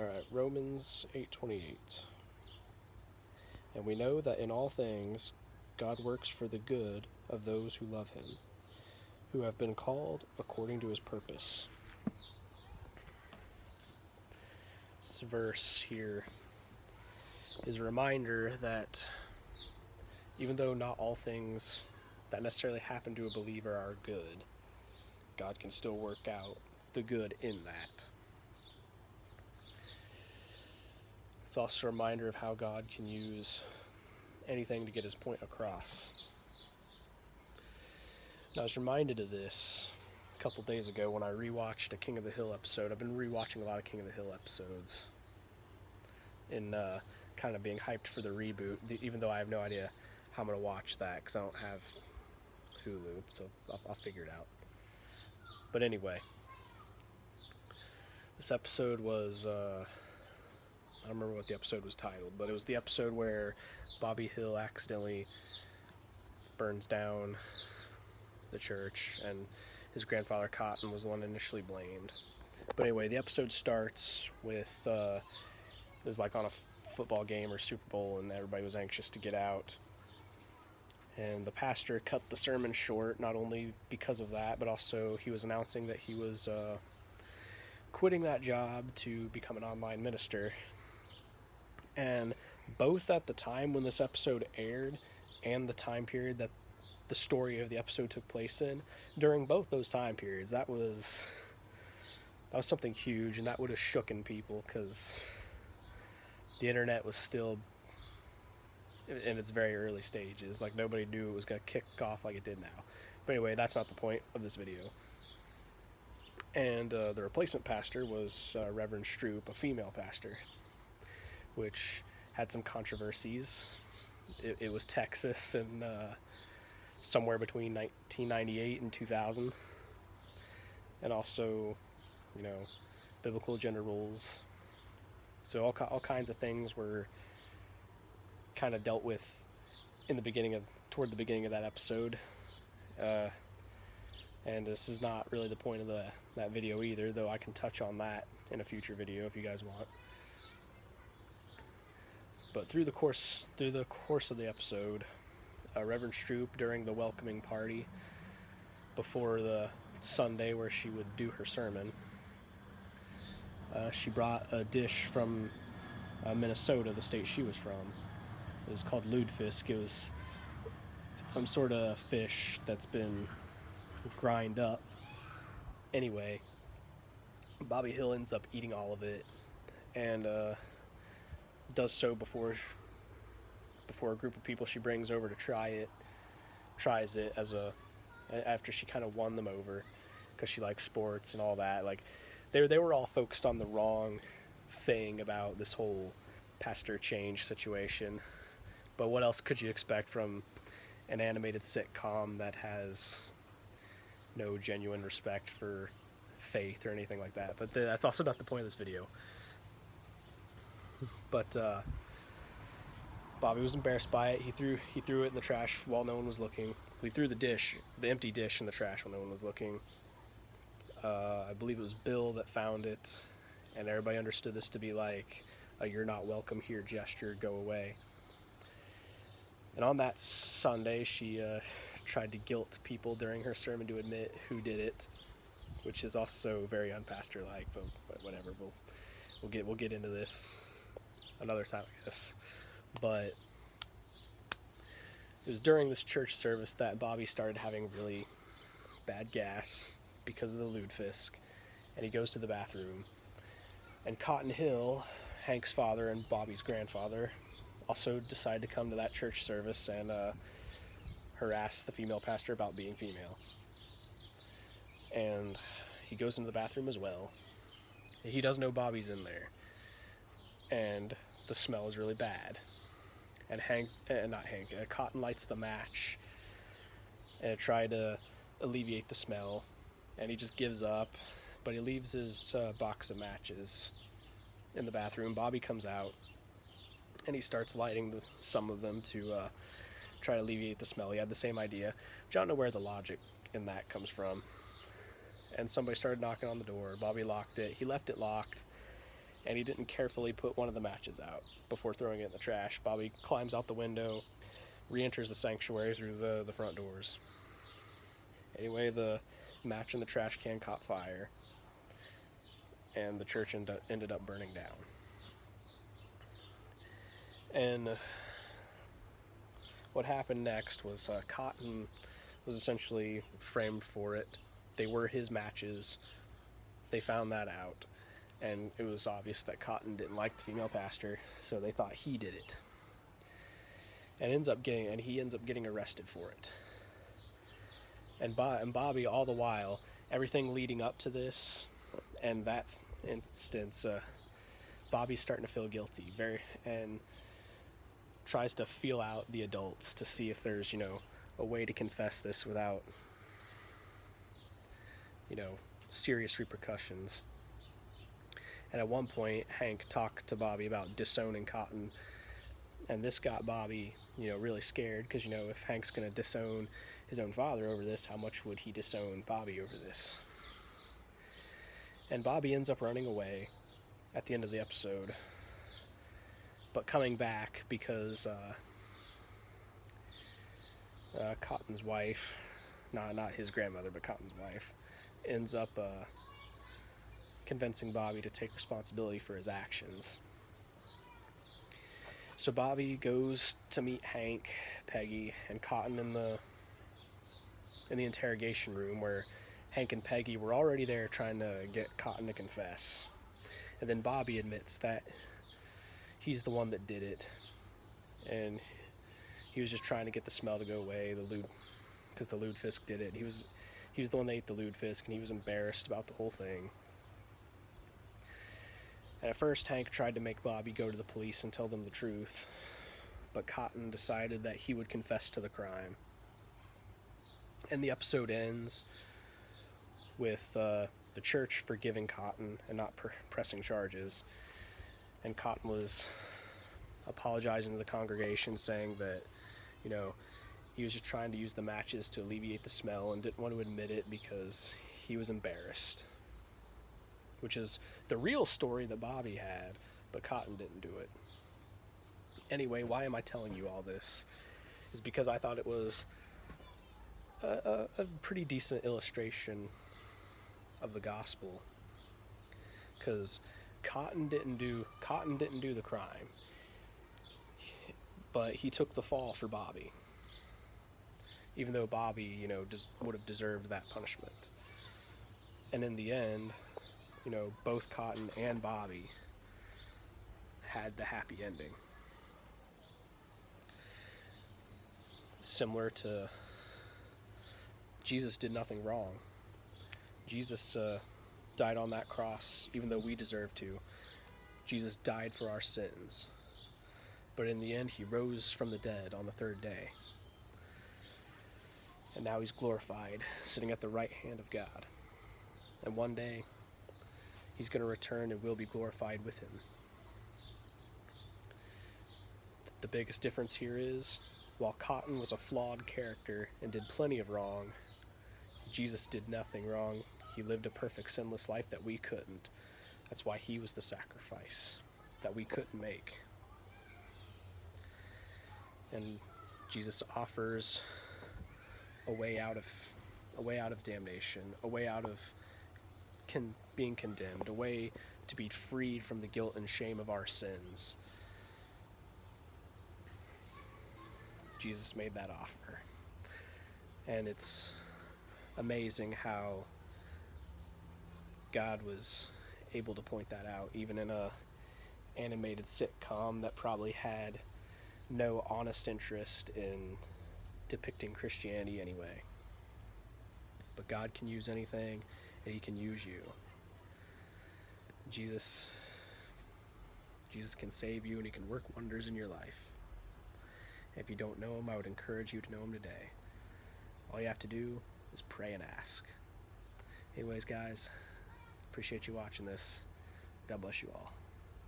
Alright, Romans 8:28. And we know that in all things God works for the good of those who love him, who have been called according to his purpose. This verse here is a reminder that even though not all things that necessarily happen to a believer are good, God can still work out the good in that. It's also a reminder of how God can use anything to get his point across. And I was reminded of this a couple days ago when I rewatched a King of the Hill episode. I've been rewatching a lot of King of the Hill episodes in kind of being hyped for the reboot, even though I have no idea how I'm going to watch that because I don't have Hulu, so I'll figure it out. But anyway, this episode was... I don't remember what the episode was titled, but it was the episode where Bobby Hill accidentally burns down the church, and his grandfather Cotton was the one initially blamed. But anyway, the episode starts with it was like on a football game or Super Bowl, and everybody was anxious to get out. And the pastor cut the sermon short, not only because of that, but also he was announcing that he was quitting that job to become an online minister. And both at the time when this episode aired and the time period that the story of the episode took place in, during both those time periods, that was something huge, and that would have shooken people because the internet was still in its very early stages. Like, nobody knew it was going to kick off like it did now. But anyway, that's not the point of this video. And the replacement pastor was Reverend Stroop, a female pastor, which had some controversies. It was Texas, and somewhere between 1998 and 2000, and also, biblical gender roles. So all kinds of things were kind of dealt with toward the beginning of that episode. And this is not really the point of that video either, though I can touch on that in a future video if you guys want. But through the course of the episode, Reverend Stroop, during the welcoming party before the Sunday where she would do her sermon, she brought a dish from Minnesota, the state she was from. It was called lutefisk. It's some sort of fish that's been grind up. Anyway, Bobby Hill ends up eating all of it, and does so before a group of people she brings over to tries it after she kind of won them over because she likes sports and all that. Like, they were all focused on the wrong thing about this whole pastor change situation. But what else could you expect from an animated sitcom that has no genuine respect for faith or anything like that? But that's also not the point of this video. But Bobby was embarrassed by it. He threw it in the trash while no one was looking. He threw the empty dish in the trash when no one was looking. I believe it was Bill that found it, and everybody understood this to be like a "you're not welcome here" gesture, go away. And on that Sunday, she tried to guilt people during her sermon to admit who did it, which is also very unpastor-like. But whatever, we'll get into this another time, I guess. But it was during this church service that Bobby started having really bad gas because of the lutefisk, and he goes to the bathroom. And Cotton Hill, Hank's father and Bobby's grandfather, also decide to come to that church service and harass the female pastor about being female. And he goes into the bathroom as well. He does know Bobby's in there, and the smell is really bad. And Cotton lights the match and try to alleviate the smell, and he just gives up. But he leaves his box of matches in the bathroom. Bobby comes out, and he starts lighting some of them to try to alleviate the smell. He had the same idea, which I don't know where the logic in that comes from. And somebody started knocking on the door. Bobby locked it. He left it locked, and he didn't carefully put one of the matches out before throwing it in the trash. Bobby climbs out the window, re-enters the sanctuary through the front doors. Anyway, the match in the trash can caught fire, and the church ended up burning down. And what happened next was Cotton was essentially framed for it. They were his matches. They found that out, and it was obvious that Cotton didn't like the female pastor, so they thought he did it. And he ends up getting arrested for it. And Bobby, all the while, everything leading up to this, and that instance, Bobby's starting to feel guilty, and tries to feel out the adults to see if there's, a way to confess this without, serious repercussions. And at one point, Hank talked to Bobby about disowning Cotton, and this got Bobby, really scared, because, if Hank's going to disown his own father over this, how much would he disown Bobby over this? And Bobby ends up running away at the end of the episode, but coming back because Cotton's wife, not his grandmother, but Cotton's wife, ends up convincing Bobby to take responsibility for his actions. So Bobby goes to meet Hank, Peggy, and Cotton in the interrogation room, where Hank and Peggy were already there trying to get Cotton to confess. And then Bobby admits that he's the one that did it, and he was just trying to get the smell to go away, because the lutefisk did it. He was the one that ate the lutefisk, and he was embarrassed about the whole thing. And at first, Hank tried to make Bobby go to the police and tell them the truth, but Cotton decided that he would confess to the crime. And the episode ends with the church forgiving Cotton and not pressing charges. And Cotton was apologizing to the congregation, saying that, he was just trying to use the matches to alleviate the smell and didn't want to admit it because he was embarrassed. Which is the real story that Bobby had, but Cotton didn't do it. Anyway, why am I telling you all this? Is because I thought it was a pretty decent illustration of the gospel. Because Cotton didn't do the crime, but he took the fall for Bobby. Even though Bobby, would have deserved that punishment. And in the end, both Cotton and Bobby had the happy ending. Similar to Jesus did nothing wrong. Jesus died on that cross, even though we deserve to. Jesus died for our sins. But in the end, he rose from the dead on the third day. And now he's glorified, sitting at the right hand of God. And one day, he's going to return and we'll be glorified with him. The biggest difference here is, while Cotton was a flawed character and did plenty of wrong, Jesus did nothing wrong. He lived a perfect, sinless life that we couldn't. That's why he was the sacrifice that we couldn't make. And Jesus offers a way out of damnation, a way out of being condemned, a way to be freed from the guilt and shame of our sins. Jesus made that offer. And it's amazing how God was able to point that out, even in a animated sitcom that probably had no honest interest in depicting Christianity anyway. But God can use anything, and he can use you. Jesus can save you, and he can work wonders in your life. If you don't know him, I would encourage you to know him today. All you have to do is pray and ask. Anyways, guys, appreciate you watching this. God bless you all.